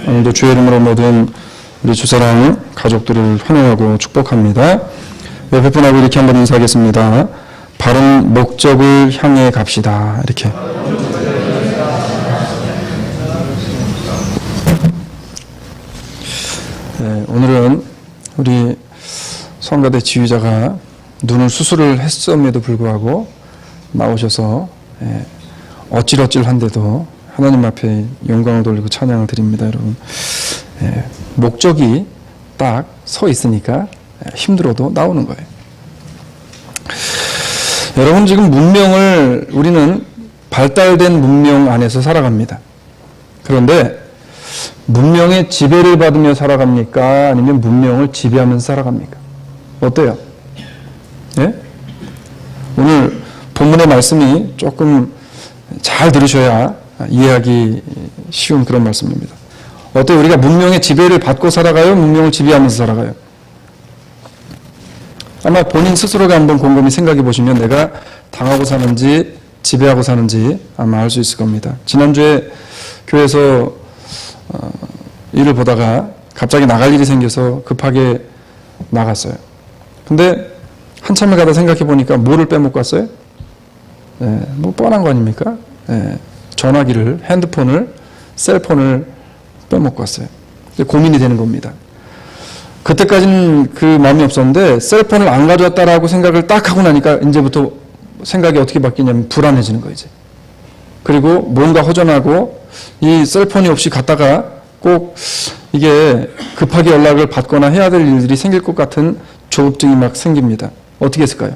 오늘도 주의 이름으로 모든 우리 주사랑 가족들을 환영하고 축복합니다. 베푼하고 이렇게 한번 인사하겠습니다. 바른 목적을 향해 갑시다. 이렇게. 네, 오늘은 우리 성가대 지휘자가 눈을 수술을 했음에도 불구하고 나오셔서 어찔어찔한데도 하나님 앞에 영광을 돌리고 찬양을 드립니다. 여러분, 목적이 딱 서 있으니까 힘들어도 나오는 거예요. 여러분, 지금 문명을 우리는 발달된 문명 안에서 살아갑니다. 그런데 문명의 지배를 받으며 살아갑니까? 아니면 문명을 지배하면서 살아갑니까? 어때요? 예? 오늘 본문의 말씀이 조금 잘 들으셔야 이해하기 쉬운 그런 말씀입니다. 어때요? 우리가 문명의 지배를 받고 살아가요? 문명을 지배하면서 살아가요? 아마 본인 스스로가 한번 곰곰이 생각해 보시면 내가 당하고 사는지 지배하고 사는지 아마 알 수 있을 겁니다. 지난주에 교회에서 일을 보다가 갑자기 나갈 일이 생겨서 급하게 나갔어요. 근데 한참을 가다 생각해 보니까 뭐를 빼먹고 왔어요? 뭐 뻔한 거 아닙니까? 전화기를, 핸드폰을, 셀폰을 빼먹고 왔어요. 고민이 되는 겁니다. 그때까지는 그 마음이 없었는데 셀폰을 안 가져왔다라고 생각을 딱 하고 나니까 이제부터 생각이 어떻게 바뀌냐면 불안해지는 거예요, 이제. 그리고 뭔가 허전하고 이 셀폰이 없이 갔다가 꼭 이게 급하게 연락을 받거나 해야 될 일들이 생길 것 같은 조급증이 막 생깁니다. 어떻게 했을까요?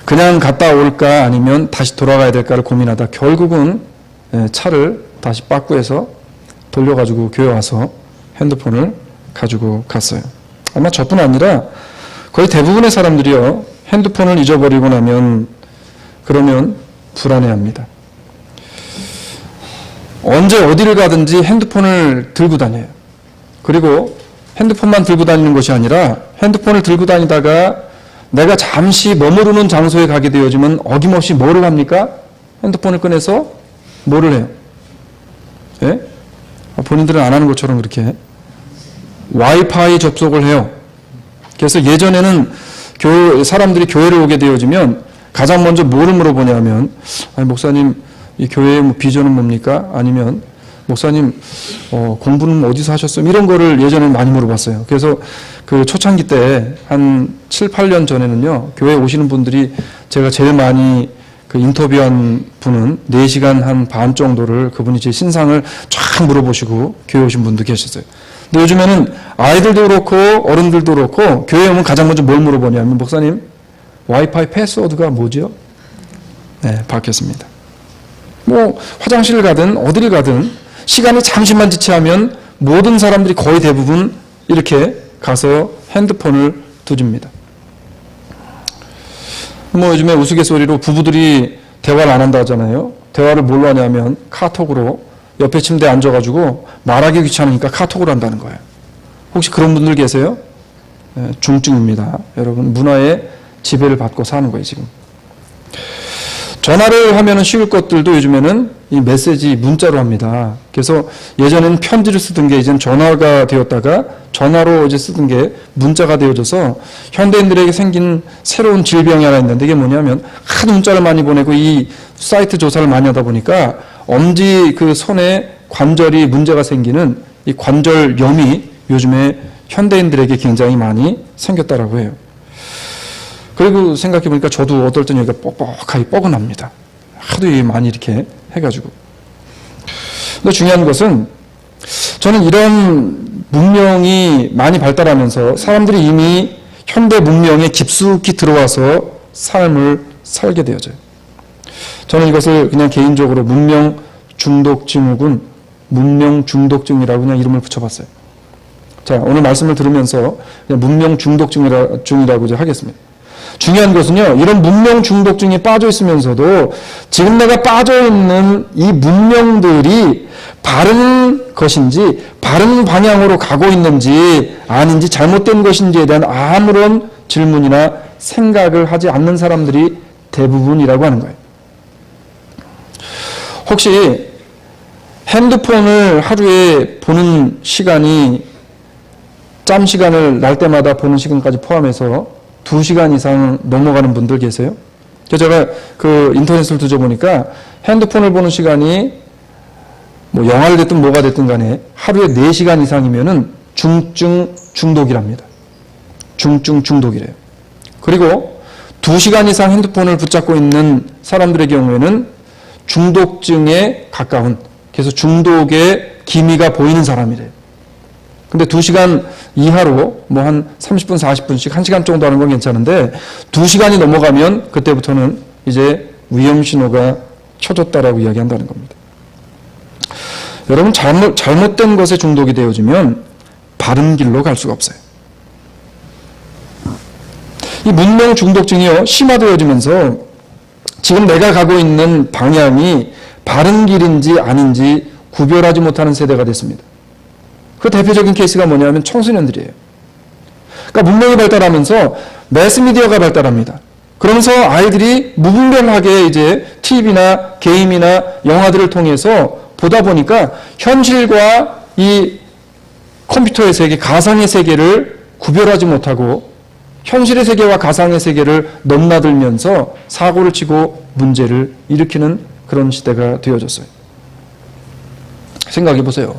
그냥 갔다 올까 아니면 다시 돌아가야 될까를 고민하다 결국은 차를 다시 빠꾸해서 돌려가지고 교회 와서 핸드폰을 가지고 갔어요. 아마 저뿐 아니라 거의 대부분의 사람들이요, 핸드폰을 잊어버리고 나면 그러면 불안해합니다. 언제 어디를 가든지 핸드폰을 들고 다녀요. 그리고 핸드폰만 들고 다니는 것이 아니라 핸드폰을 들고 다니다가 내가 잠시 머무르는 장소에 가게 되어지면 어김없이 뭐를 합니까? 핸드폰을 꺼내서 뭐를 해요? 예? 본인들은 안 하는 것처럼 그렇게 와이파이 접속을 해요. 그래서 예전에는 사람들이 교회를 오게 되어지면 가장 먼저 뭐를 물어보냐면, 아니, 목사님, 이 교회의 뭐 비전은 뭡니까? 아니면 목사님 공부는 어디서 하셨어요? 이런 거를 예전에 많이 물어봤어요. 그래서 그 초창기 때 한 7, 8년 전에는요, 교회에 오시는 분들이 제가 제일 많이 그 인터뷰한 분은 4시간 한 반 정도를 그분이 제 신상을 쫙 물어보시고 교회 오신 분도 계셨어요. 근데 요즘에는 아이들도 그렇고 어른들도 그렇고 교회에 오면 가장 먼저 뭘 물어보냐면, 목사님, 와이파이 패스워드가 뭐죠? 네, 바뀌었습니다. 뭐 화장실을 가든 어디를 가든 시간이 잠시만 지체하면 모든 사람들이 거의 대부분 이렇게 가서 핸드폰을 두집니다. 뭐 요즘에 우스갯소리로 부부들이 대화를 안 한다 하잖아요. 대화를 뭘로 하냐면 카톡으로 옆에 침대에 앉아가지고 말하기 귀찮으니까 카톡으로 한다는 거예요. 혹시 그런 분들 계세요? 중증입니다. 여러분, 문화의 지배를 받고 사는 거예요, 지금. 전화를 하면 쉬울 것들도 요즘에는 이 메시지 문자로 합니다. 그래서 예전에는 편지를 쓰던 게 이제는 전화가 되었다가 전화로 이제 쓰던 게 문자가 되어져서 현대인들에게 생긴 새로운 질병이 하나 있는데, 이게 뭐냐면 하도 문자를 많이 보내고 이 사이트 조사를 많이 하다 보니까 엄지 그 손에 관절이 문제가 생기는 이 관절염이 요즘에 현대인들에게 굉장히 많이 생겼다라고 해요. 그리고 생각해보니까 저도 어떨 땐 여기가 뻑뻑하게 뻐근합니다. 하도 많이 이렇게 해가지고. 근데 중요한 것은 저는 이런 문명이 많이 발달하면서 사람들이 이미 현대 문명에 깊숙이 들어와서 삶을 살게 되어져요. 저는 이것을 그냥 개인적으로 문명 중독증후군, 문명 중독증이라고 그냥 이름을 붙여봤어요. 자, 오늘 말씀을 들으면서 그냥 문명 중독증이라고 이제 하겠습니다. 중요한 것은요, 이런 문명 중독증에 빠져 있으면서도 지금 내가 빠져 있는 이 문명들이 바른 것인지, 바른 방향으로 가고 있는지, 아닌지, 잘못된 것인지에 대한 아무런 질문이나 생각을 하지 않는 사람들이 대부분이라고 하는 거예요. 혹시 핸드폰을 하루에 보는 시간이 짬 시간을 날 때마다 보는 시간까지 포함해서 2시간 이상 넘어가는 분들 계세요. 그래서 제가 그 인터넷을 뒤져보니까 핸드폰을 보는 시간이 뭐 영화를 됐든 뭐가 됐든 간에 하루에 4시간 이상이면은 중증 중독이랍니다. 중증 중독이래요. 그리고 2시간 이상 핸드폰을 붙잡고 있는 사람들의 경우에는 중독증에 가까운, 그래서 중독의 기미가 보이는 사람이래요. 근데 2시간 이하로 뭐 한 30분, 40분씩 1시간 정도 하는 건 괜찮은데 2시간이 넘어가면 그때부터는 이제 위험 신호가 켜졌다라고 이야기한다는 겁니다. 여러분, 잘못된 것에 중독이 되어지면 바른 길로 갈 수가 없어요. 이 문명 중독증이요, 심화되어지면서 지금 내가 가고 있는 방향이 바른 길인지 아닌지 구별하지 못하는 세대가 됐습니다. 그 대표적인 케이스가 뭐냐면 청소년들이에요. 그러니까 문명이 발달하면서 매스미디어가 발달합니다. 그러면서 아이들이 무분별하게 이제 TV나 게임이나 영화들을 통해서 보다 보니까 현실과 이 컴퓨터의 세계, 가상의 세계를 구별하지 못하고 현실의 세계와 가상의 세계를 넘나들면서 사고를 치고 문제를 일으키는 그런 시대가 되어졌어요. 생각해 보세요.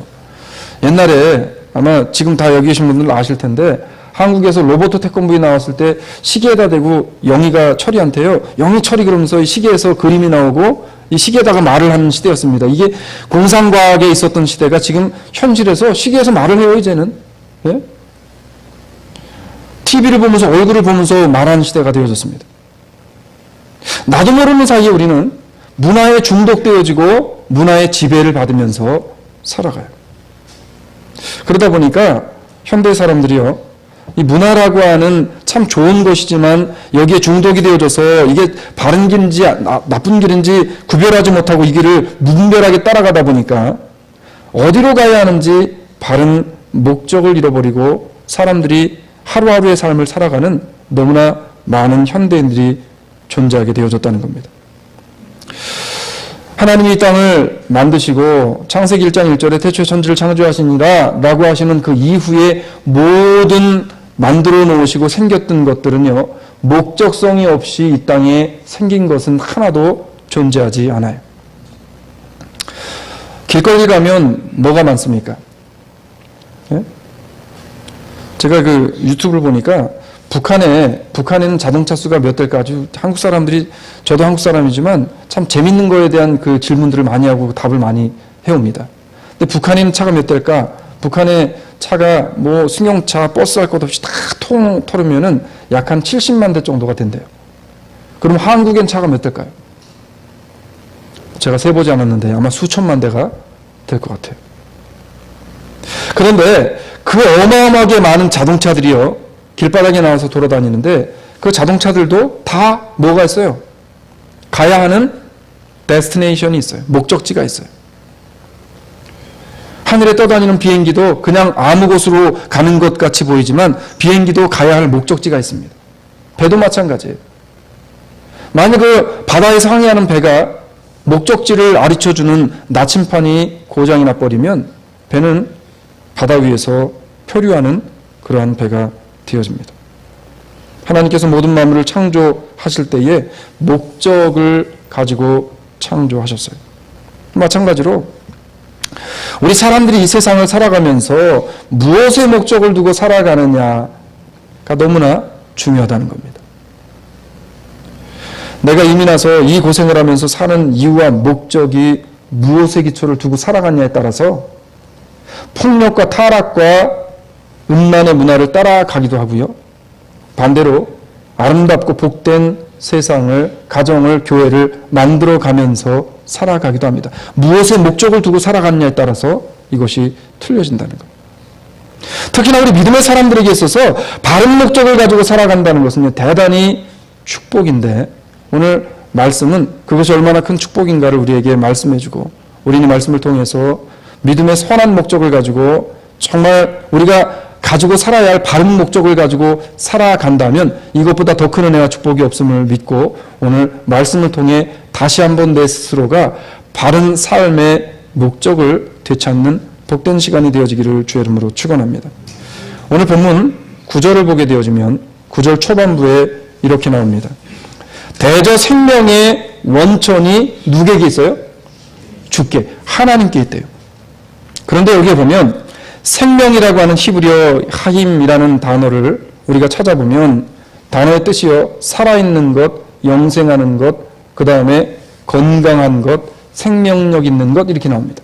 옛날에 아마 지금 다 여기 계신 분들 아실 텐데 한국에서 로봇 태권브이 나왔을 때 시계에다 대고 영희가 철이한테요. 영희 철이 그러면서 이 시계에서 그림이 나오고 이 시계에다가 말을 하는 시대였습니다. 이게 공상과학에 있었던 시대가 지금 현실에서 시계에서 말을 해요, 이제는. 예? TV를 보면서 얼굴을 보면서 말하는 시대가 되어졌습니다. 나도 모르는 사이에 우리는 문화에 중독되어지고 문화의 지배를 받으면서 살아가요. 그러다 보니까 현대 사람들이요, 이 문화라고 하는 참 좋은 것이지만 여기에 중독이 되어져서 이게 바른 길인지 나쁜 길인지 구별하지 못하고 이 길을 무분별하게 따라가다 보니까 어디로 가야 하는지 바른 목적을 잃어버리고 사람들이 하루하루의 삶을 살아가는 너무나 많은 현대인들이 존재하게 되어졌다는 겁니다. 하나님이 이 땅을 만드시고 창세기 1장 1절에 태초에 천지를 창조하시니라 라고 하시는 그 이후에 모든 만들어 놓으시고 생겼던 것들은요, 목적성이 없이 이 땅에 생긴 것은 하나도 존재하지 않아요. 길거리 가면 뭐가 많습니까? 예? 제가 그 유튜브를 보니까 북한에는 자동차 수가 몇 대일까 아주 한국 사람들이, 저도 한국 사람이지만 참 재밌는 거에 대한 그 질문들을 많이 하고 답을 많이 해옵니다. 근데 북한에는 차가 몇 대일까? 북한의 차가 뭐 승용차, 버스 할 것 없이 다 털으면은 약 한 70만 대 정도가 된대요. 그럼 한국엔 차가 몇 대일까요? 제가 세보지 않았는데 아마 수천만 대가 될 것 같아요. 그런데 그 어마어마하게 많은 자동차들이요, 길바닥에 나와서 돌아다니는데 그 자동차들도 다 뭐가 있어요? 가야 하는 데스티네이션이 있어요. 목적지가 있어요. 하늘에 떠다니는 비행기도 그냥 아무 곳으로 가는 것 같이 보이지만 비행기도 가야 할 목적지가 있습니다. 배도 마찬가지예요. 만약 그 바다에서 항해하는 배가 목적지를 가르쳐주는 나침판이 고장이 나버리면 배는 바다 위에서 표류하는 그러한 배가 되어집니다. 하나님께서 모든 만물을 창조하실 때에 목적을 가지고 창조하셨어요. 마찬가지로 우리 사람들이 이 세상을 살아가면서 무엇의 목적을 두고 살아가느냐가 너무나 중요하다는 겁니다. 내가 이미 나서 이 고생을 하면서 사는 이유와 목적이 무엇의 기초를 두고 살아가느냐에 따라서 폭력과 타락과 음란의 문화를 따라가기도 하고요, 반대로 아름답고 복된 세상을, 가정을, 교회를 만들어가면서 살아가기도 합니다. 무엇의 목적을 두고 살아가느냐에 따라서 이것이 틀려진다는 겁니다. 특히나 우리 믿음의 사람들에게 있어서 바른 목적을 가지고 살아간다는 것은 대단히 축복인데, 오늘 말씀은 그것이 얼마나 큰 축복인가를 우리에게 말씀해주고, 우리는 말씀을 통해서 믿음의 선한 목적을 가지고 정말 우리가 가지고 살아야 할 바른 목적을 가지고 살아간다면 이것보다 더 큰 은혜와 축복이 없음을 믿고, 오늘 말씀을 통해 다시 한번 내 스스로가 바른 삶의 목적을 되찾는 복된 시간이 되어지기를 주의 이름으로 축원합니다. 오늘 본문 9절을 보게 되어지면 9절 초반부에 이렇게 나옵니다. 대저 생명의 원천이 누구에게 있어요? 주께, 하나님께 있대요. 그런데 여기에 보면 생명이라고 하는 히브리어 하임이라는 단어를 우리가 찾아보면 단어의 뜻이요, 살아있는 것, 영생하는 것, 그 다음에 건강한 것, 생명력 있는 것, 이렇게 나옵니다.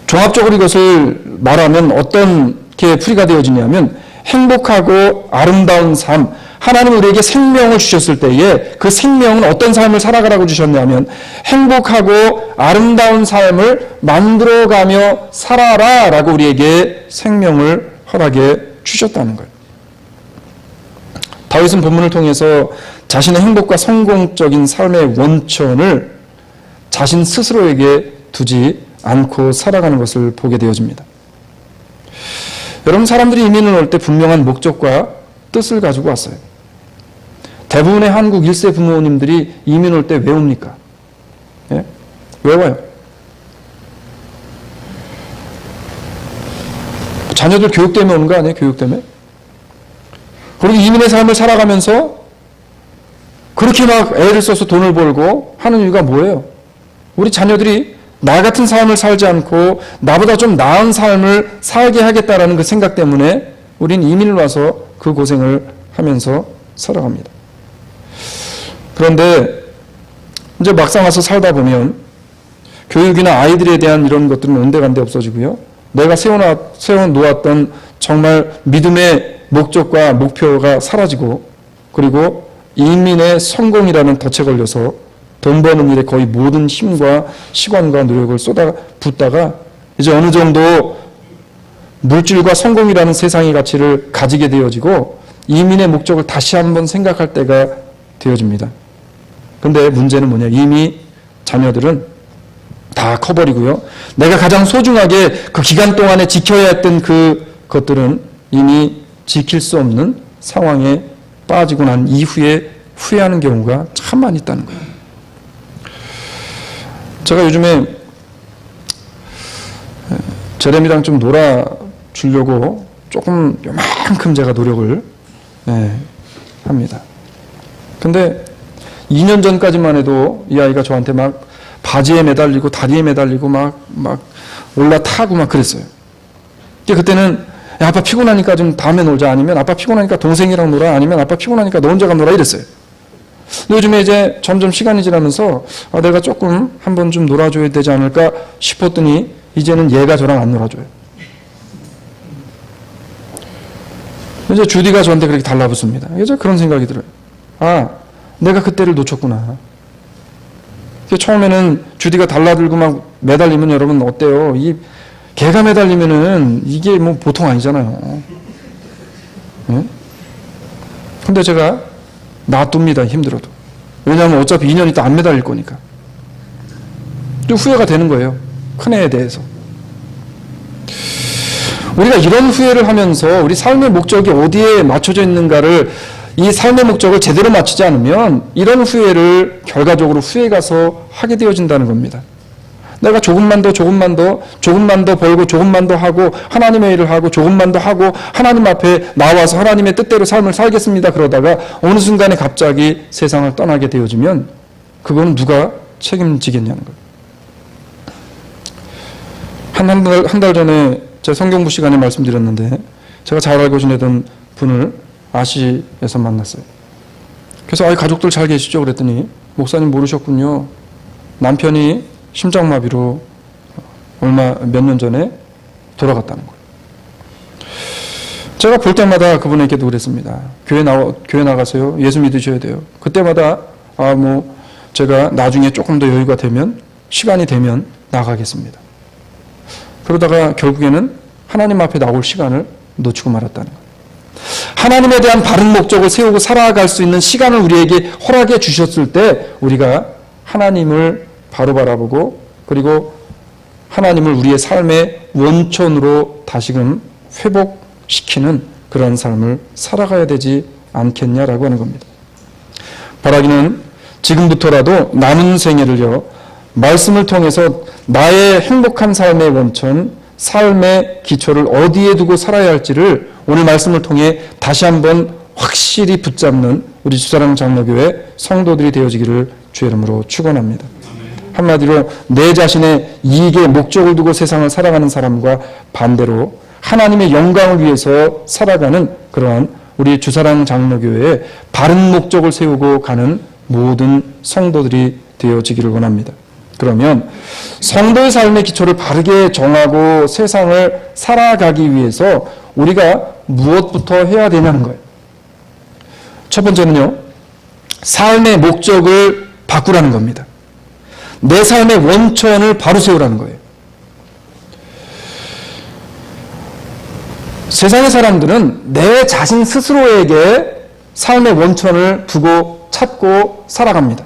종합적으로 이것을 말하면 어떤 게 풀이가 되어지냐면 행복하고 아름다운 삶, 하나님 우리에게 생명을 주셨을 때에 그 생명은 어떤 삶을 살아가라고 주셨냐면 행복하고 아름다운 삶을 만들어가며 살아라 라고 우리에게 생명을 허락해 주셨다는 거예요. 다윗은 본문을 통해서 자신의 행복과 성공적인 삶의 원천을 자신 스스로에게 두지 않고 살아가는 것을 보게 되어집니다. 여러분, 사람들이 이민을 올 때 분명한 목적과 뜻을 가지고 왔어요. 대부분의 한국 1세 부모님들이 이민 올 때 왜 옵니까? 예? 왜 와요? 자녀들 교육 때문에 오는 거 아니에요? 교육 때문에? 그리고 이민의 삶을 살아가면서 그렇게 막 애를 써서 돈을 벌고 하는 이유가 뭐예요? 우리 자녀들이 나 같은 삶을 살지 않고 나보다 좀 나은 삶을 살게 하겠다라는 그 생각 때문에 우린 이민을 와서 그 고생을 하면서 살아갑니다. 그런데 이제 막상 와서 살다 보면 교육이나 아이들에 대한 이런 것들은 온데간데 없어지고요. 내가 세워놓았던 정말 믿음의 목적과 목표가 사라지고, 그리고 이민의 성공이라는 덫에 걸려서 돈 버는 일에 거의 모든 힘과 시간과 노력을 쏟아붓다가 이제 어느 정도 물질과 성공이라는 세상의 가치를 가지게 되어지고 이민의 목적을 다시 한번 생각할 때가 되어집니다. 근데 문제는 뭐냐? 이미 자녀들은 다 커버리고요. 내가 가장 소중하게 그 기간 동안에 지켜야 했던 그 것들은 이미 지킬 수 없는 상황에 빠지고 난 이후에 후회하는 경우가 참 많이 있다는 거예요. 제가 요즘에 제레미랑 좀 놀아주려고 조금 요만큼 제가 노력을 합니다. 근데 2년 전까지만 해도 이 아이가 저한테 막 바지에 매달리고 다리에 매달리고 막 올라타고 막 그랬어요. 그때는 야, 아빠 피곤하니까 좀 다음에 놀자, 아니면 아빠 피곤하니까 동생이랑 놀아, 아니면 아빠 피곤하니까 너 혼자 가 놀아, 이랬어요. 요즘에 이제 점점 시간이 지나면서 내가 조금 한번 좀 놀아줘야 되지 않을까 싶었더니 이제는 얘가 저랑 안 놀아줘요. 이제 주디가 저한테 그렇게 달라붙습니다. 이제 그런 생각이 들어요. 아, 내가 그때를 놓쳤구나. 처음에는 주디가 달라들고 막 매달리면 여러분 어때요? 이 개가 매달리면은 이게 뭐 보통 아니잖아요. 네? 근데 제가 놔둡니다. 힘들어도. 왜냐하면 어차피 2년 있다 안 매달릴 거니까. 좀 후회가 되는 거예요. 큰애에 대해서. 우리가 이런 후회를 하면서 우리 삶의 목적이 어디에 맞춰져 있는가를, 이 삶의 목적을 제대로 맞추지 않으면 이런 후회를 결과적으로 후회 가서 하게 되어진다는 겁니다. 내가 조금만 더 벌고 조금만 더 하고 하나님의 일을 하고 조금만 더 하고 하나님 앞에 나와서 하나님의 뜻대로 삶을 살겠습니다. 그러다가 어느 순간에 갑자기 세상을 떠나게 되어지면 그건 누가 책임지겠냐는 거예요. 한 달 전에 제 성경부 시간에 말씀드렸는데 제가 잘 알고 지내던 분을 아시에서 만났어요. 그래서 가족들 잘 계시죠? 그랬더니 목사님 모르셨군요. 남편이 심장마비로 몇 년 전에 돌아갔다는 거예요. 제가 볼 때마다 그분에게도 그랬습니다. 교회 나가세요. 예수 믿으셔야 돼요. 그때마다 제가 나중에 조금 더 여유가 되면, 시간이 되면 나가겠습니다. 그러다가 결국에는 하나님 앞에 나올 시간을 놓치고 말았다는 거예요. 하나님에 대한 바른 목적을 세우고 살아갈 수 있는 시간을 우리에게 허락해 주셨을 때 우리가 하나님을 바로 바라보고, 그리고 하나님을 우리의 삶의 원천으로 다시금 회복시키는 그런 삶을 살아가야 되지 않겠냐라고 하는 겁니다. 바라기는 지금부터라도 남은 생애를요, 말씀을 통해서 나의 행복한 삶의 원천, 삶의 기초를 어디에 두고 살아야 할지를 오늘 말씀을 통해 다시 한번 확실히 붙잡는 우리 주사랑 장로교회 성도들이 되어지기를 주의 이름으로 축원합니다. 한마디로 내 자신의 이익의 목적을 두고 세상을 살아가는 사람과 반대로 하나님의 영광을 위해서 살아가는 그러한 우리 주사랑 장로교회의 바른 목적을 세우고 가는 모든 성도들이 되어지기를 원합니다. 그러면 성도의 삶의 기초를 바르게 정하고 세상을 살아가기 위해서 우리가 무엇부터 해야 되냐는 거예요. 첫 번째는요, 삶의 목적을 바꾸라는 겁니다. 내 삶의 원천을 바로 세우라는 거예요. 세상의 사람들은 내 자신 스스로에게 삶의 원천을 두고 찾고 살아갑니다.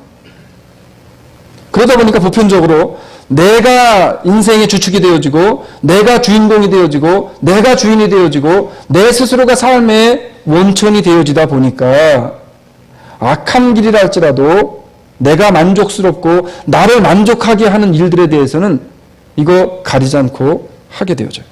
그러다 보니까 보편적으로 내가 인생의 주축이 되어지고 내가 주인공이 되어지고 내가 주인이 되어지고 내 스스로가 삶의 원천이 되어지다 보니까 악한 길이라 할지라도 내가 만족스럽고 나를 만족하게 하는 일들에 대해서는 이거 가리지 않고 하게 되어져요.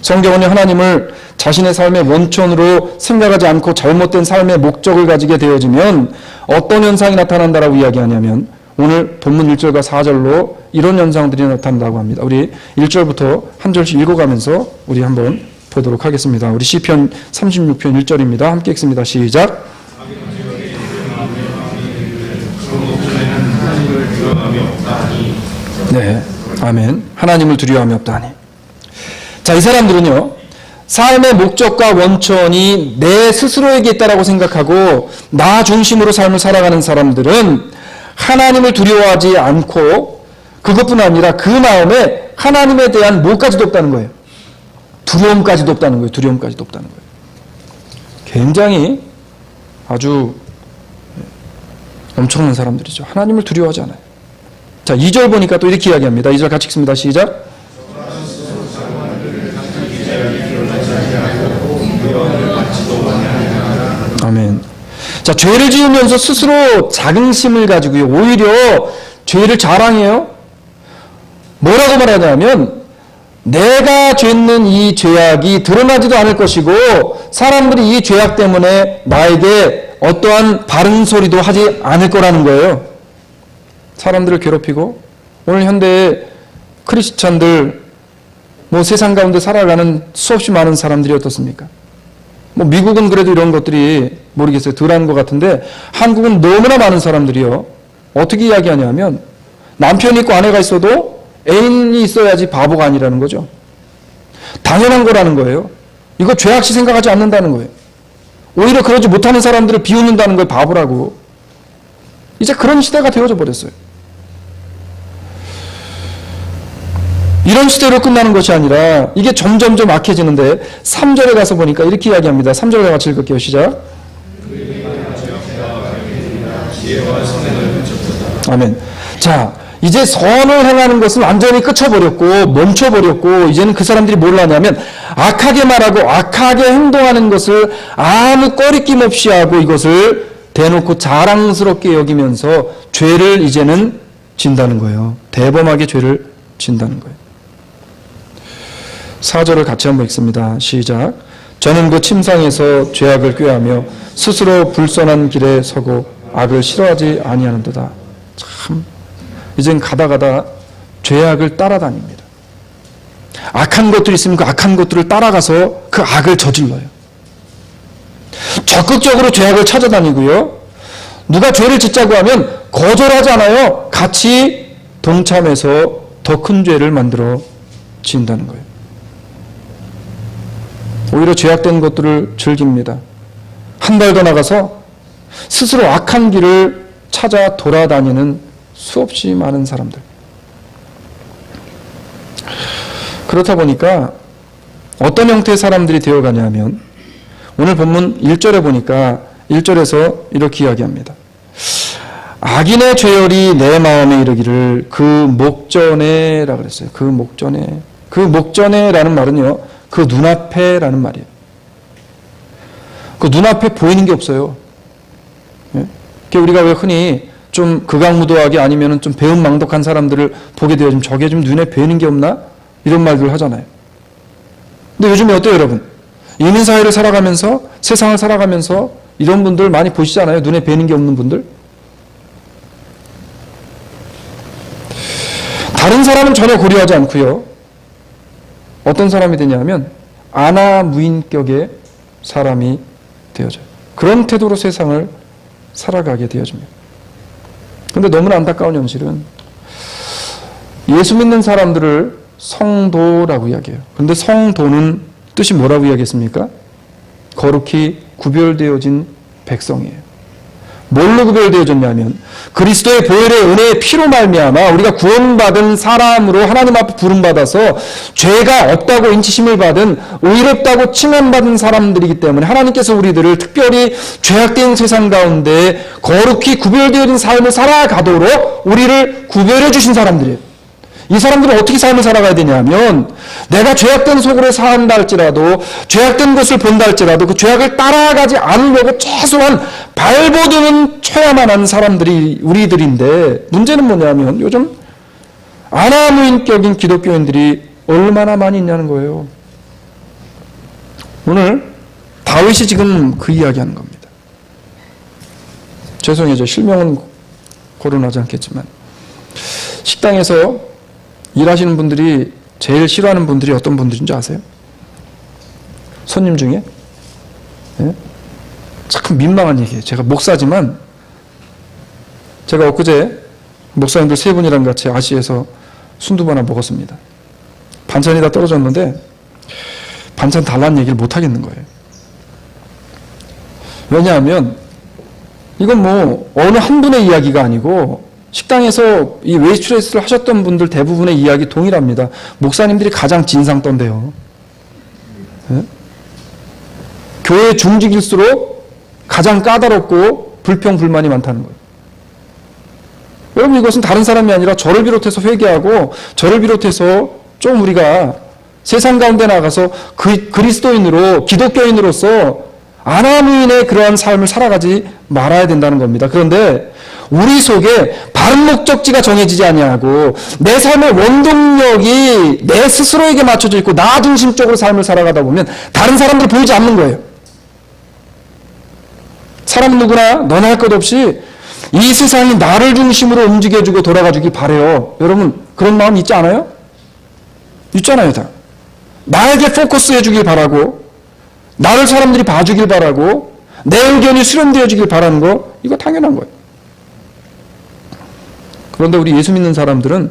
성경은 하나님을 자신의 삶의 원천으로 생각하지 않고 잘못된 삶의 목적을 가지게 되어지면 어떤 현상이 나타난다라고 이야기하냐면 오늘 본문 1절과 4절로 이런 현상들이 나타난다고 합니다. 우리 1절부터 한 절씩 읽어가면서 우리 한번 보도록 하겠습니다. 우리 시편 36편 1절입니다. 함께 읽습니다. 시작. 네, 아멘. 하나님을 두려워함이 없다니. 자, 이 사람들은요, 삶의 목적과 원천이 내 스스로에게 있다라고 생각하고 나 중심으로 삶을 살아가는 사람들은 하나님을 두려워하지 않고 그것뿐 아니라 그 마음에 하나님에 대한 뭐까지도 없다는 거예요. 두려움까지도 없다는 거예요. 두려움까지도 없다는 거예요. 굉장히 아주 엄청난 사람들이죠. 하나님을 두려워하지 않아요. 자, 2절 보니까 또 이렇게 이야기합니다. 2절 같이 읽습니다. 시작. 아멘. 자, 죄를 지으면서 스스로 자긍심을 가지고요, 오히려 죄를 자랑해요. 뭐라고 말하냐면 내가 짓는 이 죄악이 드러나지도 않을 것이고 사람들이 이 죄악 때문에 나에게 어떠한 바른 소리도 하지 않을 거라는 거예요. 사람들을 괴롭히고 오늘 현대의 크리스찬들 뭐 세상 가운데 살아가는 수없이 많은 사람들이 어떻습니까? 뭐 미국은 그래도 이런 것들이 모르겠어요. 덜한 것 같은데 한국은 너무나 많은 사람들이요. 어떻게 이야기하냐면 남편이 있고 아내가 있어도 애인이 있어야지 바보가 아니라는 거죠. 당연한 거라는 거예요. 이거 죄악시 생각하지 않는다는 거예요. 오히려 그러지 못하는 사람들을 비웃는다는 거예요. 바보라고. 이제 그런 시대가 되어져 버렸어요. 이런 시대로 끝나는 것이 아니라 이게 점점점 악해지는데 3절에 가서 보니까 이렇게 이야기합니다. 3절에 같이 읽을게요. 시작. 아멘. 자, 이제 선을 행하는 것을 완전히 끝쳐버렸고 멈춰버렸고 이제는 그 사람들이 뭘 하냐면 악하게 말하고 악하게 행동하는 것을 아무 꺼리낌 없이 하고 이것을 대놓고 자랑스럽게 여기면서 죄를 이제는 진다는 거예요. 대범하게 죄를 진다는 거예요. 4절을 같이 한번 읽습니다. 시작. 저는 그 침상에서 죄악을 꾀하며 스스로 불선한 길에 서고 악을 싫어하지 아니하는도다. 참, 이젠 가다 죄악을 따라다닙니다. 악한 것들이 있으면 그 악한 것들을 따라가서 그 악을 저질러요. 적극적으로 죄악을 찾아다니고요. 누가 죄를 짓자고 하면 거절하지 않아요. 같이 동참해서 더 큰 죄를 만들어 지은다는 거예요. 오히려 죄악된 것들을 즐깁니다. 한 발 더 나가서 스스로 악한 길을 찾아 돌아다니는 수없이 많은 사람들. 그렇다 보니까 어떤 형태의 사람들이 되어가냐면 오늘 본문 1절에 보니까 1절에서 이렇게 이야기합니다. 악인의 죄열이 내 마음에 이르기를 그 목전에라 그랬어요. 그 목전에. 그 목전에라는 말은요. 그 눈앞에라는 말이에요. 그 눈앞에 보이는 게 없어요. 예? 우리가 왜 흔히 좀 극악무도하게 아니면 좀 배은망덕한 사람들을 보게 되어지면 저게 좀 눈에 뵈는 게 없나? 이런 말들을 하잖아요. 근데 요즘에 어때요, 여러분? 이민사회를 살아가면서, 세상을 살아가면서 이런 분들 많이 보시잖아요. 눈에 뵈는 게 없는 분들. 다른 사람은 전혀 고려하지 않고요. 어떤 사람이 되냐면 아나무인격의 사람이 되어져요. 그런 태도로 세상을 살아가게 되어집니다. 그런데 너무나 안타까운 현실은 예수 믿는 사람들을 성도라고 이야기해요. 그런데 성도는 뜻이 뭐라고 이야기했습니까? 거룩히 구별되어진 백성이에요. 뭘로 구별되어졌냐면 그리스도의 보혈의 은혜의 피로 말미암아 우리가 구원받은 사람으로 하나님 앞에 부름받아서 죄가 없다고 인치심을 받은 의롭다고 칭함받은 사람들이기 때문에 하나님께서 우리들을 특별히 죄악된 세상 가운데 거룩히 구별되어진 삶을 살아가도록 우리를 구별해 주신 사람들이에요. 이 사람들은 어떻게 삶을 살아가야 되냐면 내가 죄악된 속으로 산다 할지라도 죄악된 것을 본다 할지라도 그 죄악을 따라가지 않으려고 최소한 발버둥은 쳐야만 하는 사람들이 우리들인데 문제는 뭐냐면 요즘 아나무인격인 기독교인들이 얼마나 많이 있냐는 거예요. 오늘 다윗이 지금 그 이야기하는 겁니다. 죄송해요. 저 실명은 거론하지 않겠지만 식당에서 일하시는 분들이 제일 싫어하는 분들이 어떤 분들인지 아세요? 손님 중에? 예? 참 민망한 얘기예요. 제가 목사지만 제가 엊그제 목사님들 세 분이랑 같이 아시에서 순두부 하나 먹었습니다. 반찬이 다 떨어졌는데 반찬 달라는 얘기를 못 하겠는 거예요. 왜냐하면 이건 뭐 어느 한 분의 이야기가 아니고 식당에서 이 웨이트레스를 하셨던 분들 대부분의 이야기 동일합니다. 목사님들이 가장 진상 떤대요. 네? 교회 중직일수록 가장 까다롭고 불평불만이 많다는 거예요. 여러분 이것은 다른 사람이 아니라 저를 비롯해서 회개하고 저를 비롯해서 좀 우리가 세상 가운데 나가서 그리스도인으로 기독교인으로서 아나무인의 그러한 삶을 살아가지 말아야 된다는 겁니다. 그런데 우리 속에 바른 목적지가 정해지지 아니하고 내 삶의 원동력이 내 스스로에게 맞춰져 있고 나 중심적으로 삶을 살아가다 보면 다른 사람들 보이지 않는 거예요. 사람은 누구나 너나 할 것 없이 이 세상이 나를 중심으로 움직여주고 돌아가주길 바라요. 여러분 그런 마음 있지 않아요? 있잖아요. 다. 나에게 포커스 해주길 바라고 나를 사람들이 봐주길 바라고 내 의견이 수렴되어지길 바라는 거 이거 당연한 거예요. 그런데 우리 예수 믿는 사람들은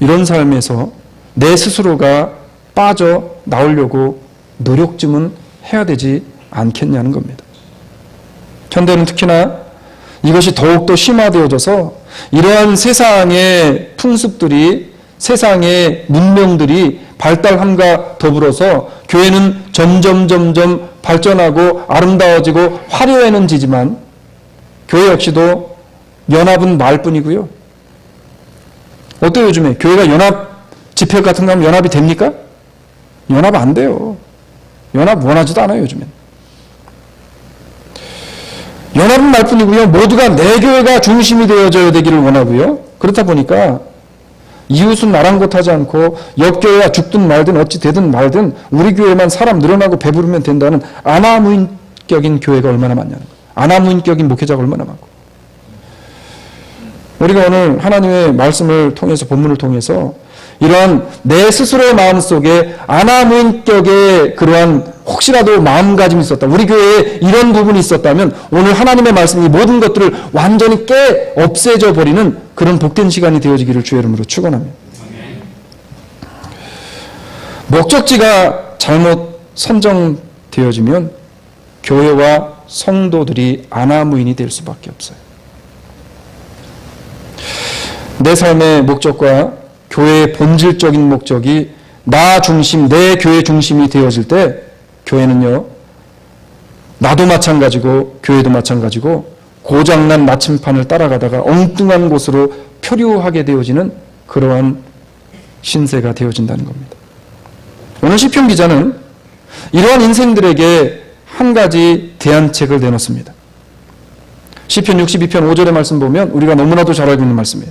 이런 삶에서 내 스스로가 빠져 나오려고 노력 좀은 해야 되지 않겠냐는 겁니다. 현대는 특히나 이것이 더욱더 심화되어져서 이러한 세상의 풍습들이 세상의 문명들이 발달함과 더불어서 교회는 점점 발전하고 아름다워지고 화려해지지만 교회 역시도 연합은 말뿐이고요. 어때요 요즘에? 교회가 연합 집회 같은 거 하면 연합이 됩니까? 연합 안 돼요. 연합 원하지도 않아요 요즘엔. 연합은 말뿐이고요. 모두가 내 교회가 중심이 되어져야 되기를 원하고요. 그렇다 보니까 이웃은 아랑곳하지 않고 옆교회가 죽든 말든 어찌 되든 말든 우리 교회만 사람 늘어나고 배부르면 된다는 아나무인격인 교회가 얼마나 많냐는 거예요. 아나무인격인 목회자가 얼마나 많고. 우리가 오늘 하나님의 말씀을 통해서 본문을 통해서 이러한 내 스스로의 마음속에 아나무인격의 그러한 혹시라도 마음가짐이 있었다. 우리 교회에 이런 부분이 있었다면 오늘 하나님의 말씀이 모든 것들을 완전히 깨 없애져 버리는 그런 복된 시간이 되어지기를 주의 이름으로 축원합니다. 목적지가 잘못 선정되어지면 교회와 성도들이 아나무인이 될 수밖에 없어요. 내 삶의 목적과 교회의 본질적인 목적이 나 중심, 내 교회 중심이 되어질 때 교회는요, 나도 마찬가지고 교회도 마찬가지고 고장난 나침판을 따라가다가 엉뚱한 곳으로 표류하게 되어지는 그러한 신세가 되어진다는 겁니다. 오늘 시편 기자는 이러한 인생들에게 한 가지 대안책을 내놓습니다. 시편 62편 5절의 말씀 보면 우리가 너무나도 잘 알고 있는 말씀이에요.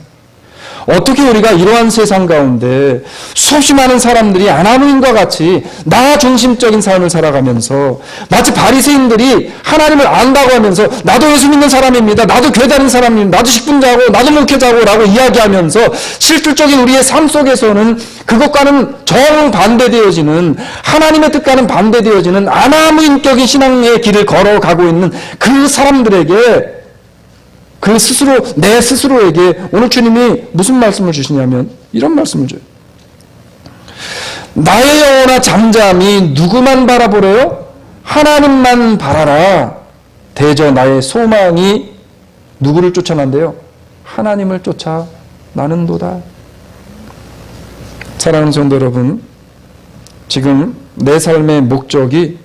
어떻게 우리가 이러한 세상 가운데 수없이 많은 사람들이 아나무인과 같이 나 중심적인 삶을 살아가면서 마치 바리새인들이 하나님을 안다고 하면서 나도 예수 믿는 사람입니다. 나도 교회 다니는 사람입니다. 나도 식분자고 나도 목회자고 라고 이야기하면서 실질적인 우리의 삶 속에서는 그것과는 정반대되어지는 하나님의 뜻과는 반대되어지는 아나무인격인 신앙의 길을 걸어가고 있는 그 사람들에게 그 스스로, 내 스스로에게 오늘 주님이 무슨 말씀을 주시냐면 이런 말씀을 줘요. 나의 영혼아 잠잠히 누구만 바라보래요? 하나님만 바라라. 대저 나의 소망이 누구를 쫓아난대요? 하나님을 쫓아나는도다. 사랑하는 성도 여러분, 지금 내 삶의 목적이,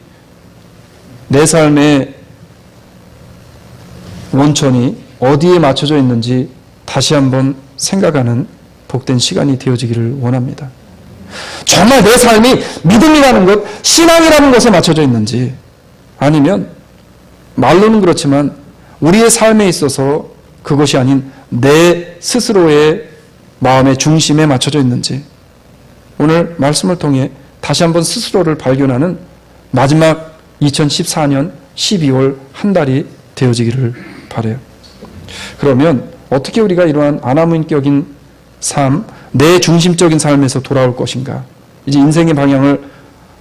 내 삶의 원천이 어디에 맞춰져 있는지 다시 한번 생각하는 복된 시간이 되어지기를 원합니다. 정말 내 삶이 믿음이라는 것, 신앙이라는 것에 맞춰져 있는지, 아니면 말로는 그렇지만 우리의 삶에 있어서 그것이 아닌 내 스스로의 마음의 중심에 맞춰져 있는지, 오늘 말씀을 통해 다시 한번 스스로를 발견하는 마지막 2014년 12월 한 달이 되어지기를 바라요. 그러면 어떻게 우리가 이러한 아나무인격인 삶, 내 중심적인 삶에서 돌아올 것인가? 이제 인생의 방향을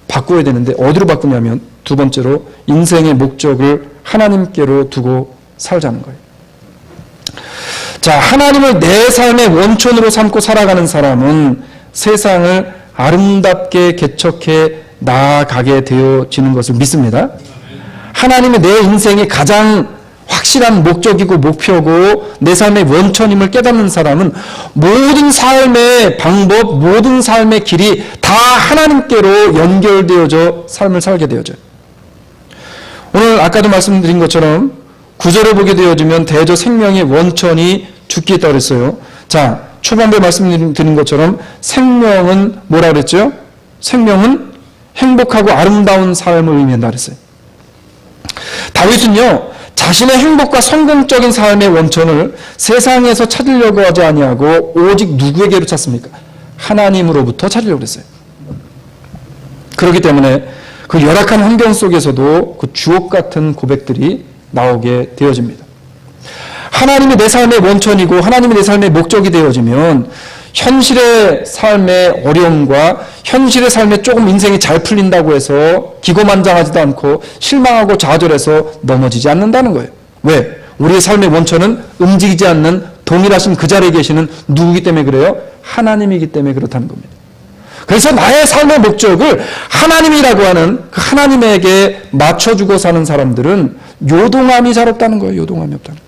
바꾸어야 되는데 어디로 바꾸냐면 두 번째로 인생의 목적을 하나님께로 두고 살자는 거예요. 자, 하나님을 내 삶의 원천으로 삼고 살아가는 사람은 세상을 아름답게 개척해 나아가게 되어지는 것을 믿습니다. 하나님의 내 인생의 가장 확실한 목적이고 목표고 내 삶의 원천임을 깨닫는 사람은 모든 삶의 방법, 모든 삶의 길이 다 하나님께로 연결되어져 삶을 살게 되어져요. 오늘 아까도 말씀드린 것처럼 구절을 보게 되어지면 대저 생명의 원천이 죽게 있다고 그랬어요. 자, 초반부에 말씀드린 것처럼 생명은 뭐라 그랬죠? 생명은 행복하고 아름다운 삶을 의미한다 그랬어요. 다윗은요, 자신의 행복과 성공적인 삶의 원천을 세상에서 찾으려고 하지 아니하고 오직 누구에게로 찾습니까? 하나님으로부터 찾으려고 했어요. 그렇기 때문에 그 열악한 환경 속에서도 그 주옥 같은 고백들이 나오게 되어집니다. 하나님이 내 삶의 원천이고 하나님이 내 삶의 목적이 되어지면 현실의 삶의 어려움과 현실의 삶에 조금 인생이 잘 풀린다고 해서 기고만장하지도 않고 실망하고 좌절해서 넘어지지 않는다는 거예요. 왜? 우리의 삶의 원천은 움직이지 않는 동일하신 그 자리에 계시는 누구이기 때문에 그래요? 하나님이기 때문에 그렇다는 겁니다. 그래서 나의 삶의 목적을 하나님이라고 하는 그 하나님에게 맞춰주고 사는 사람들은 요동함이 잘 없다는 거예요. 요동함이 없다는 거예요.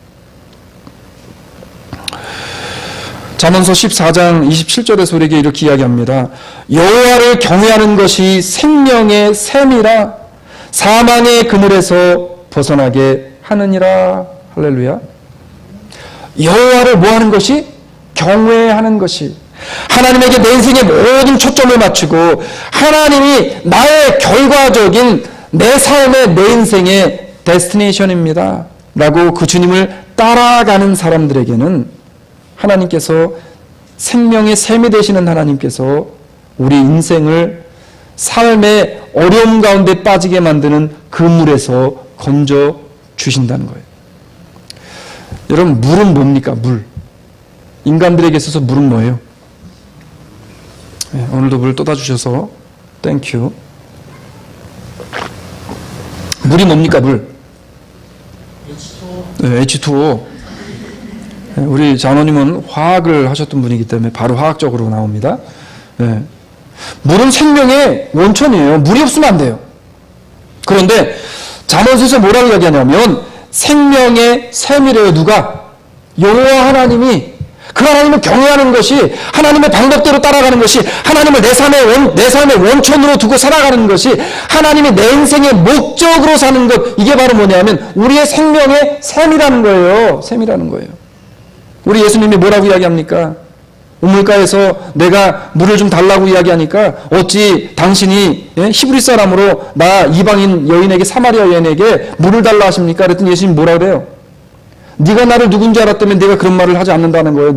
잠언서 14장 27절에서 우리에게 이렇게 이야기합니다. 여호와를 경외하는 것이 생명의 샘이라 사망의 그물에서 벗어나게 하느니라. 할렐루야. 여호와를 뭐 하는 것이? 경외하는 것이. 하나님에게 내 인생의 모든 초점을 맞추고 하나님이 나의 결과적인 내 삶의 내 인생의 데스티네이션입니다 라고 그 주님을 따라가는 사람들에게는 하나님께서 생명의 샘이 되시는 하나님께서 우리 인생을 삶의 어려움 가운데 빠지게 만드는 그 물에서 건져 주신다는 거예요. 여러분, 물은 뭡니까? 물. 인간들에게 있어서 물은 뭐예요? 네, 오늘도 물 떠다 주셔서 땡큐. 물이 뭡니까? 물. H2O. 네, H2O. 우리 장로님은 화학을 하셨던 분이기 때문에 바로 화학적으로 나옵니다. 네. 물은 생명의 원천이에요. 물이 없으면 안 돼요. 그런데 잠언서에서 뭐라고 이야기하냐면 생명의 샘이래요. 누가? 여호와 하나님이. 그 하나님을 경외하는 것이, 하나님의 방법대로 따라가는 것이, 하나님을 내 삶의 원천으로 두고 살아가는 것이, 하나님이 내 인생의 목적으로 사는 것, 이게 바로 뭐냐면 우리의 생명의 샘이라는 거예요. 샘이라는 거예요. 우리 예수님이 뭐라고 이야기합니까? 우물가에서 내가 물을 좀 달라고 이야기하니까 어찌 당신이 히브리 사람으로 나 이방인 여인에게, 사마리아 여인에게 물을 달라 하십니까? 그랬더니 예수님이 뭐라 그래요? 네가 나를 누군지 알았다면 네가 그런 말을 하지 않는다는 거예요.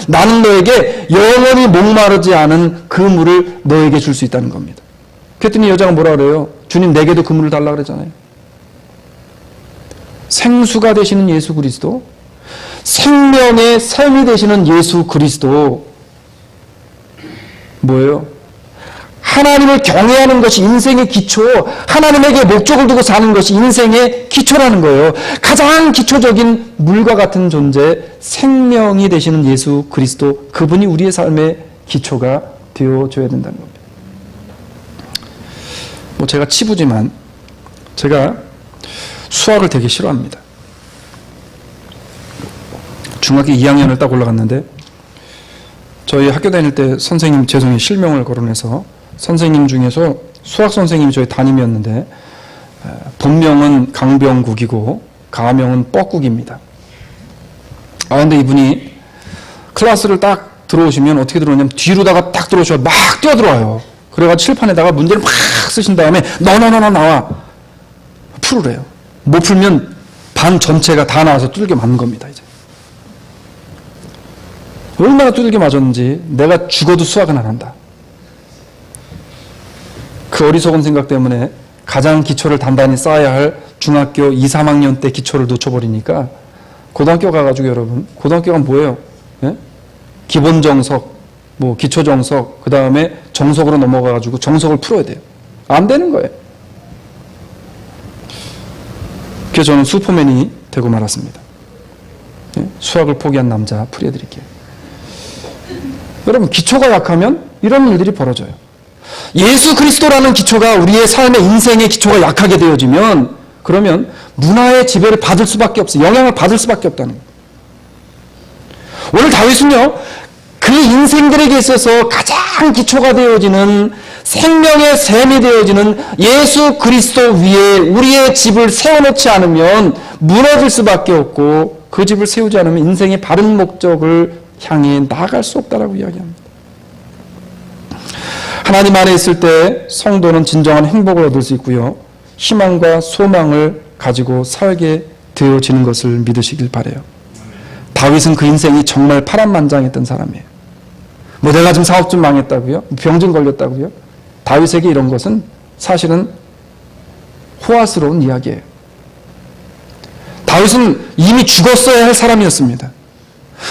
나는 너에게 영원히 목마르지 않은 그 물을 너에게 줄 수 있다는 겁니다. 그랬더니 여자가 뭐라 그래요? 주님, 내게도 그 물을 달라 그랬잖아요. 생수가 되시는 예수 그리스도, 생명의 샘이 되시는 예수 그리스도, 뭐예요? 하나님을 경외하는 것이 인생의 기초, 하나님에게 목적을 두고 사는 것이 인생의 기초라는 거예요. 가장 기초적인 물과 같은 존재, 생명이 되시는 예수 그리스도, 그분이 우리의 삶의 기초가 되어줘야 된다는 겁니다. 제가 치부지만 제가 수학을 되게 싫어합니다. 중학교 2학년을 딱 올라갔는데 저희 학교 다닐 때 선생님 죄송해요 실명을 거론해서 선생님 중에서 수학 선생님이 저희 담임이었는데 본명은 강병국이고 가명은 뻐국입니다. 근데 이분이 클래스를 딱 들어오시면 어떻게 들어오냐면 뒤로다가 딱 들어오셔서 막 뛰어들어와요. 그래가지고 칠판에다가 문제를 막 쓰신 다음에 너 나와 풀으래요. 못 풀면 반 전체가 다 나와서 두들겨 맞는 겁니다. 이제 얼마나 두들겨 맞았는지 내가 죽어도 수학은 안 한다. 그 어리석은 생각 때문에 가장 기초를 단단히 쌓아야 할 중학교 2, 3학년 때 기초를 놓쳐버리니까 고등학교 가가지고 여러분 고등학교가 뭐예요? 예? 기본 정석, 기초 정석, 그 다음에 정석으로 넘어가가지고 정석을 풀어야 돼요. 안 되는 거예요. 그래서 저는 슈퍼맨이 되고 말았습니다. 예? 수학을 포기한 남자 풀이해드릴게요. 여러분 기초가 약하면 이런 일들이 벌어져요. 예수 그리스도라는 기초가 우리의 삶의 인생의 기초가 약하게 되어지면 그러면 문화의 지배를 받을 수밖에 없어요. 영향을 받을 수밖에 없다는 거예요. 오늘 다윗은요. 그 인생들에게 있어서 가장 기초가 되어지는 생명의 샘이 되어지는 예수 그리스도 위에 우리의 집을 세워놓지 않으면 무너질 수밖에 없고 그 집을 세우지 않으면 인생의 바른 목적을 향해 나아갈 수 없다라고 이야기합니다. 하나님 안에 있을 때 성도는 진정한 행복을 얻을 수 있고요. 희망과 소망을 가지고 살게 되어지는 것을 믿으시길 바라요. 다윗은 그 인생이 정말 파란만장했던 사람이에요. 내가 지금 사업 좀 망했다고요? 병좀 걸렸다고요? 다윗에게 이런 것은 사실은 호화스러운 이야기예요. 다윗은 이미 죽었어야 할 사람이었습니다.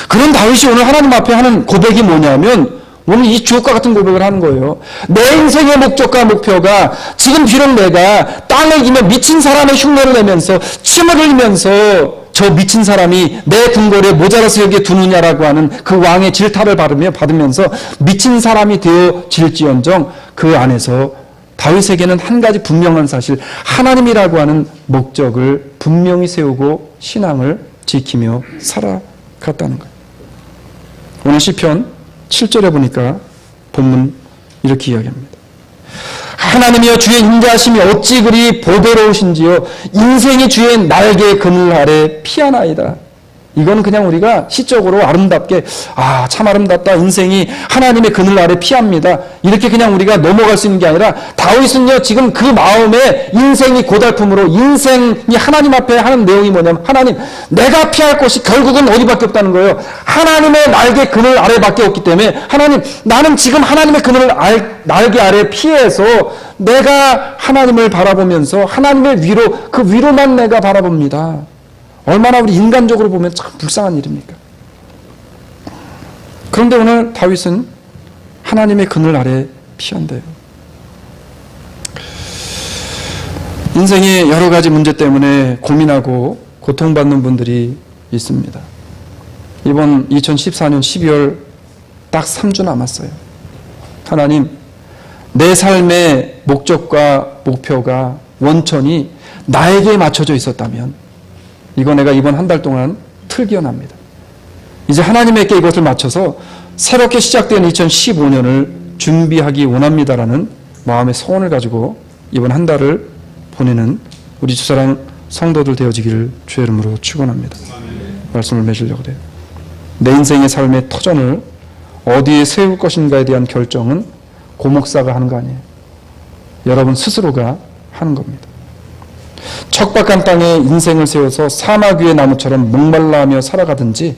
그런 다윗이 오늘 하나님 앞에 하는 고백이 뭐냐면 오늘 이 주옥과 같은 고백을 하는 거예요. 내 인생의 목적과 목표가 지금 비록 내가 땅을 이기며 미친 사람의 흉내를 내면서 침을 흘리면서 저 미친 사람이 내 궁궐에 모자라서 여기에 두느냐라고 하는 그 왕의 질타를 받으면서 미친 사람이 되어질지언정 그 안에서 다윗에게는 한 가지 분명한 사실, 하나님이라고 하는 목적을 분명히 세우고 신앙을 지키며 살아갔다는 거예요. 오늘 시편 7절에 보니까 본문 이렇게 이야기합니다. 하나님이여 주의 인자하심이 어찌 그리 보배로우신지요 인생이 주의 날개 그늘 아래 피하나이다. 이거는 그냥 우리가 시적으로 아름답게 참 아름답다 인생이 하나님의 그늘 아래 피합니다 이렇게 그냥 우리가 넘어갈 수 있는 게 아니라 다윗은요 지금 그 마음에 인생이 고달픔으로 인생이 하나님 앞에 하는 내용이 뭐냐면 하나님 내가 피할 곳이 결국은 어디밖에 없다는 거예요. 하나님의 날개 그늘 아래밖에 없기 때문에 하나님 나는 지금 하나님의 그늘 날개 아래 피해서 내가 하나님을 바라보면서 하나님의 위로 그 위로만 내가 바라봅니다. 얼마나 우리 인간적으로 보면 참 불쌍한 일입니까? 그런데 오늘 다윗은 하나님의 그늘 아래 피한대요. 인생의 여러 가지 문제 때문에 고민하고 고통받는 분들이 있습니다. 이번 2014년 12월 딱 3주 남았어요. 하나님, 내 삶의 목적과 목표가 원천이 나에게 맞춰져 있었다면 이거 내가 이번 한 달 동안 틀기어납니다. 이제 하나님에게 이것을 맞춰서 새롭게 시작된 2015년을 준비하기 원합니다라는 마음의 소원을 가지고 이번 한 달을 보내는 우리 주사랑 성도들 되어지기를 주의 이름으로 축원합니다. 말씀을 맺으려고 그래요. 내 인생의 삶의 터전을 어디에 세울 것인가에 대한 결정은 고 목사가 하는 거 아니에요. 여러분 스스로가 하는 겁니다. 척박한 땅에 인생을 세워서 사막 위의 나무처럼 목말라하며 살아가든지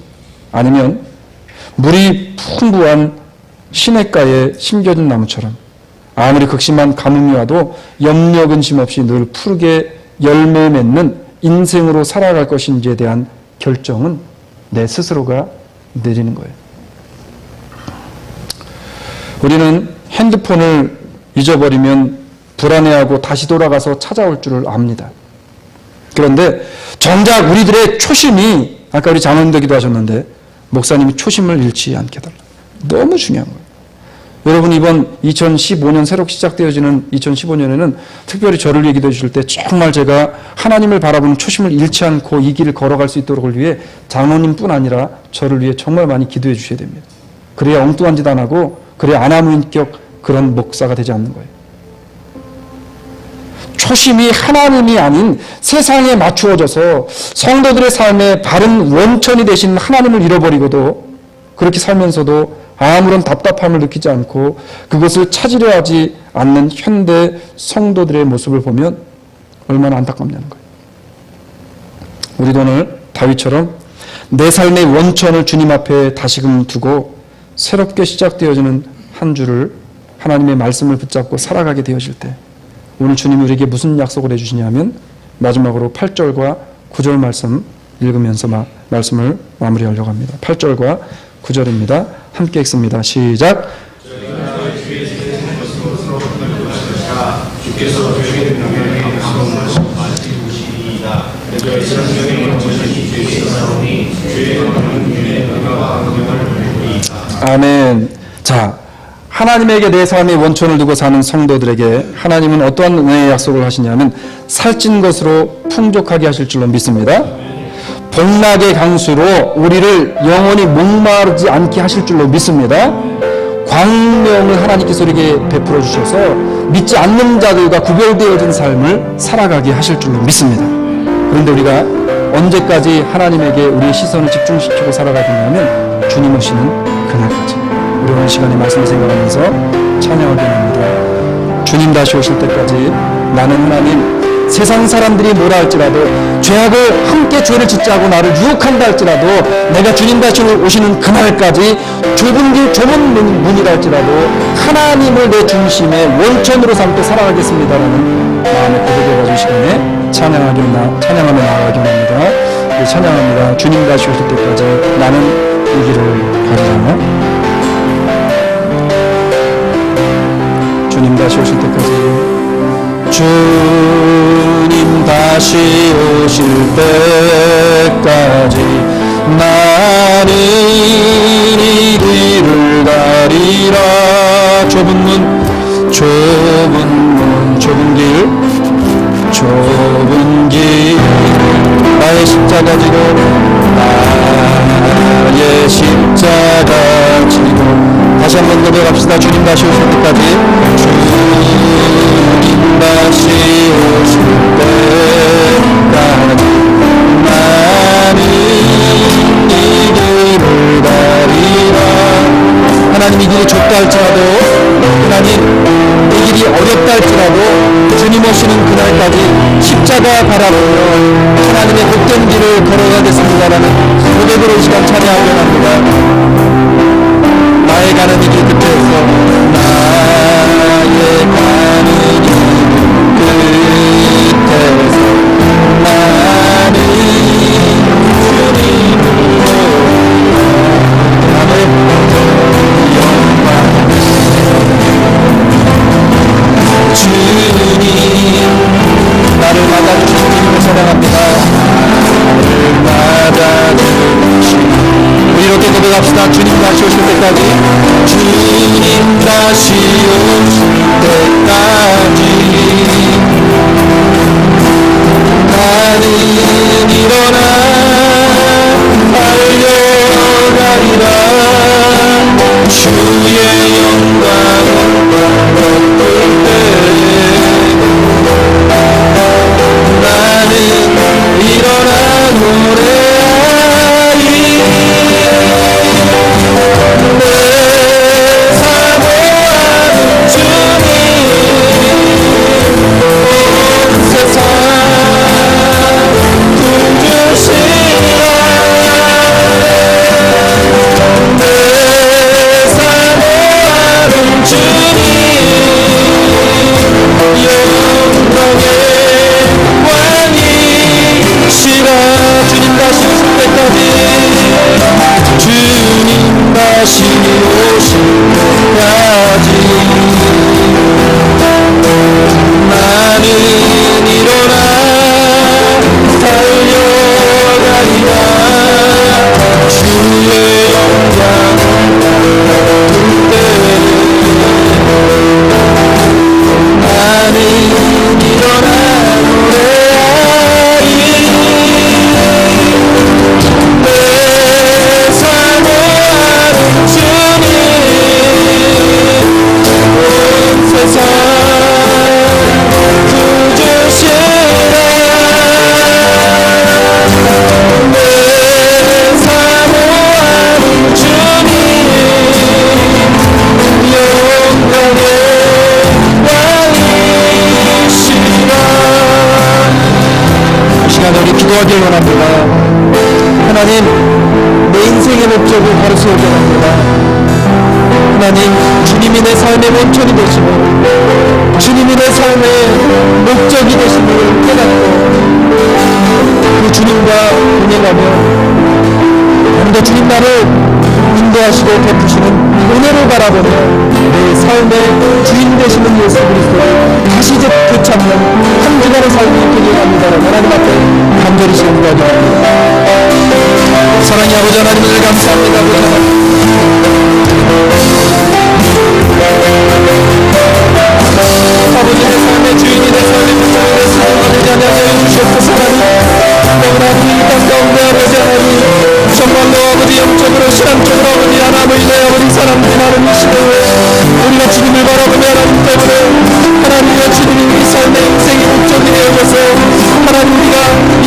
아니면 물이 풍부한 시냇가에 심겨진 나무처럼 아무리 극심한 가뭄이 와도 염려 근심 없이 늘 푸르게 열매 맺는 인생으로 살아갈 것인지에 대한 결정은 내 스스로가 내리는 거예요. 우리는 핸드폰을 잊어버리면 불안해하고 다시 돌아가서 찾아올 줄을 압니다. 그런데 정작 우리들의 초심이, 아까 우리 장로님도 기도하셨는데 목사님이 초심을 잃지 않게 해달라. 너무 중요한 거예요. 여러분, 이번 2015년 새로 시작되어지는 2015년에는 특별히 저를 위해 기도해 주실 때 정말 제가 하나님을 바라보는 초심을 잃지 않고 이 길을 걸어갈 수 있도록 위해 장로님뿐 아니라 저를 위해 정말 많이 기도해 주셔야 됩니다. 그래야 엉뚱한 짓 안 하고, 그래야 아나무인격 그런 목사가 되지 않는 거예요. 초심이 하나님이 아닌 세상에 맞추어져서 성도들의 삶에 바른 원천이 되신 하나님을 잃어버리고도 그렇게 살면서도 아무런 답답함을 느끼지 않고 그것을 찾으려 하지 않는 현대 성도들의 모습을 보면 얼마나 안타깝냐는 거예요. 우리도 오늘 다윗처럼 내 삶의 원천을 주님 앞에 다시금 두고 새롭게 시작되어지는 한 주를 하나님의 말씀을 붙잡고 살아가게 되어질 때 오늘 주님이 우리에게 무슨 약속을 해주시냐면 마지막으로 8절과 9절 말씀 읽으면서 말씀을 마무리하려고 합니다. 8절과 9절입니다. 함께 읽습니다. 시작. 아멘. 자, 하나님에게 내 삶의 원천을 두고 사는 성도들에게 하나님은 어떠한 은혜의 약속을 하시냐면 살찐 것으로 풍족하게 하실 줄로 믿습니다. 복락의 강수로 우리를 영원히 목마르지 않게 하실 줄로 믿습니다. 광명을 하나님께서 우리에게 베풀어 주셔서 믿지 않는 자들과 구별되어진 삶을 살아가게 하실 줄로 믿습니다. 그런데 우리가 언제까지 하나님에게 우리의 시선을 집중시키고 살아가겠냐면 주님 오시는 그날까지. 우리 오늘 시간에 말씀을 생각하면서 찬양하게 합니다. 주님 다시 오실 때까지 나는 하나님, 세상 사람들이 뭐라 할지라도 죄악을 함께 죄를 짓자고 나를 유혹한다 할지라도 내가 주님 다시 오시는 그날까지 좁은 길 좁은 문이라 할지라도 하나님을 내 중심의 원천으로 삼고 살아가겠습니다라는 마음의 고백을 가진 시간에 찬양하며 나아가기 원합니다. 네, 찬양합니다. 주님 다시 오실 때까지 나는 이 길을 가리라. 주님 다시 오실 때까지, 주님 다시 오실 때까지 나는 이 길을 가리라. 좁은 문, 좁은 길 나의 십자가 지고 나의 십자가 지고. 다시 한번 고백합시다. 주님 다시 오실 때까지, 주님 다시 오실 때까지 나는 이 길을 가리라. 하나님, 이 길이 좁다 할지라도, 하나님 이 길이 어렵다 할지라도 주님 오시는 그날까지 십자가 바라보며 하나님의 복된 길을 걸어가겠습니다라는 고백으로 이 시간 찬양하려 합니다. 나의 가는 이 길 끝에서, 나의 가는 이 길 끝에서 나는 주님으로 나의 영광 주님 나를 맞아주신 주님을 찬양합니다. 나를 맞아주신 우리 이렇게 고백합시다. 주님 다시 오실 때까지, 주님 다시 오실 때까지 나는 일어나 달려가리라. 주의 영광을 덮을 때 나는 일어나 노래하리. 내 사모함 기도하길 원합니다. 하나님, 내 인생의 목적을 가르쳐오게 합니다. 하나님, 주님이 내 삶의 원천이 되시고 주님이 내 삶의 목적이 되심을 깨닫고 그 주님과 동행하며 더 주님 나를 인도하시고 베푸시는 은혜를 바라보며 내 삶의 주인 되시는 예수 그리스도를 다시 되찾는 한 주간의 삶이 되게 합니다. 하나님 앞에 간절히 기도합니다. 사랑의 아버지 하나님을 감사합니다. 아버지 내 삶의 주인이 내 삶의 목적이 되시는 아버지 하나님 주시옵소서. 너무나 이 땅 가운데 아버지 하나님 정말로 아버지 영적으로 신앙적으로 아버지 하나님의 아버지 사람들이 많은 이 시대에 우리가 주님을 바라보며 하나님 때문에 하나님과 주님이 우리 삶의 인생의 목적이 되어져서 하나님 우리가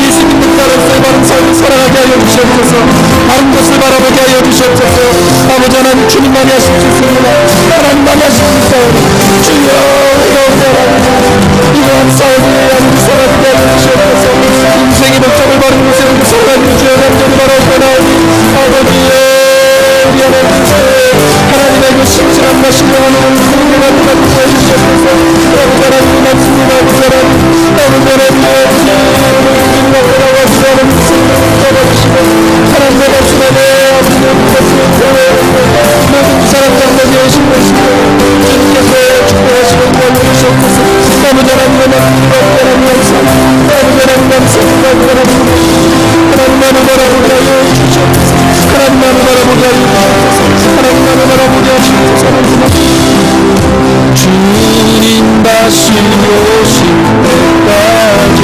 예수 믿는 자로서의 바른 삶을 살아가게 하여 주시옵소서. 바른 것을 바라보게 하여 주시옵소서. 아버지 하나님 주님만이 하십시옵소서. 하나님만이 하십시옵소서. 주여 가운데 하나님 이러한 싸움을 하나님 살아가게 하여 주시옵소서. 인생의 목적을 바른 곳에 우리 살아가는 주여 간절히 바라옵나오니 아버지의 우리 하나님의 그 신실함과 신령한 은혜를 받고 주시옵소서. 아버지 하나님 말씀이 아버지 하나님 하나님의 말씀 안에 모든 사람들에게 오신 것이고 주님께서 축복하시고 도와주시옵소서. 아버지 하나님의 말씀과 하나님 감사합니다. 아버지 하나님 감사합니다. 하나님만을 바라보게 하여 주시옵소서. 하나님만을 바라보게 하여 주시옵소서. 하나님만을 바라보게 하여 주시옵소서. 주님 다시 오실 때까지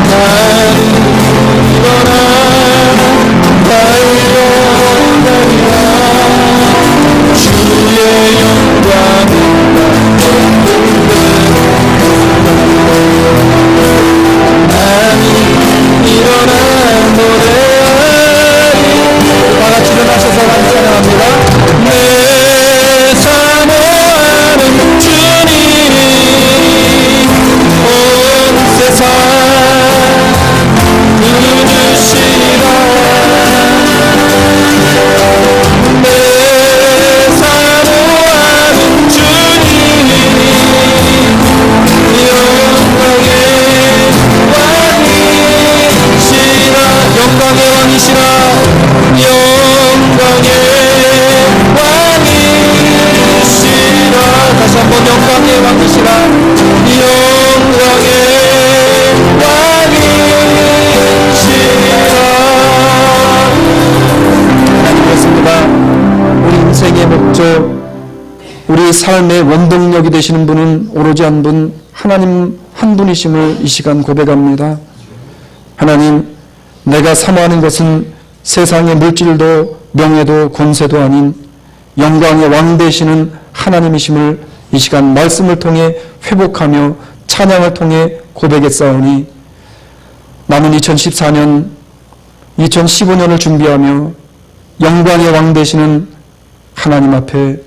나는 일어나 달려가리라. 주의 영광을 나는 일어나 노래하리. 다같이 일어나셔서 같이 찬양합니다. 내 사모하는 주님 온 세상 누르시라. 내 사모하는 주님 영광의 왕이시라. 영광의 왕이시라. 다시 한번 영광의 왕이시라. 영광의 왕이시라. 하나님 그렇습니다. 우리 인생의 목적, 우리 삶의 원동력이 되시는 분은 오로지 한 분, 하나님 한 분이심을 이 시간 고백합니다. 하나님, 내가 사모하는 것은 세상의 물질도 명예도 권세도 아닌 영광의 왕 되시는 하나님이심을 이 시간 말씀을 통해 회복하며 찬양을 통해 고백했사오니 남은 2014년, 2015년을 준비하며 영광의 왕 되시는 하나님 앞에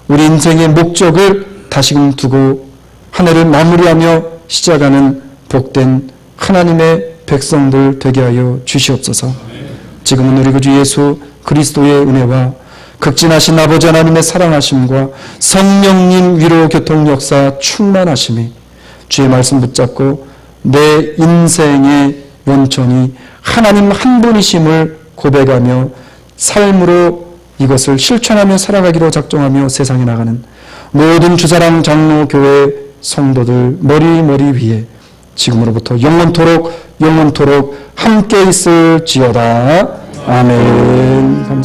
우리 인생의 목적을 다시금 두고 한 해를 마무리하며 시작하는 복된 하나님의 백성들 되게 하여 주시옵소서. 지금은 우리 구주 예수 그리스도의 은혜와 극진하신 아버지 하나님의 사랑하심과 성령님 위로 교통 역사 충만하심이 주의 말씀 붙잡고 내 인생의 원천이 하나님 한 분이심을 고백하며 삶으로 이것을 실천하며 살아가기로 작정하며 세상에 나가는 모든 주사랑 장로 교회 성도들 머리 위에 지금으로부터 영원토록 함께 있을지어다. 아멘. 감사합니다.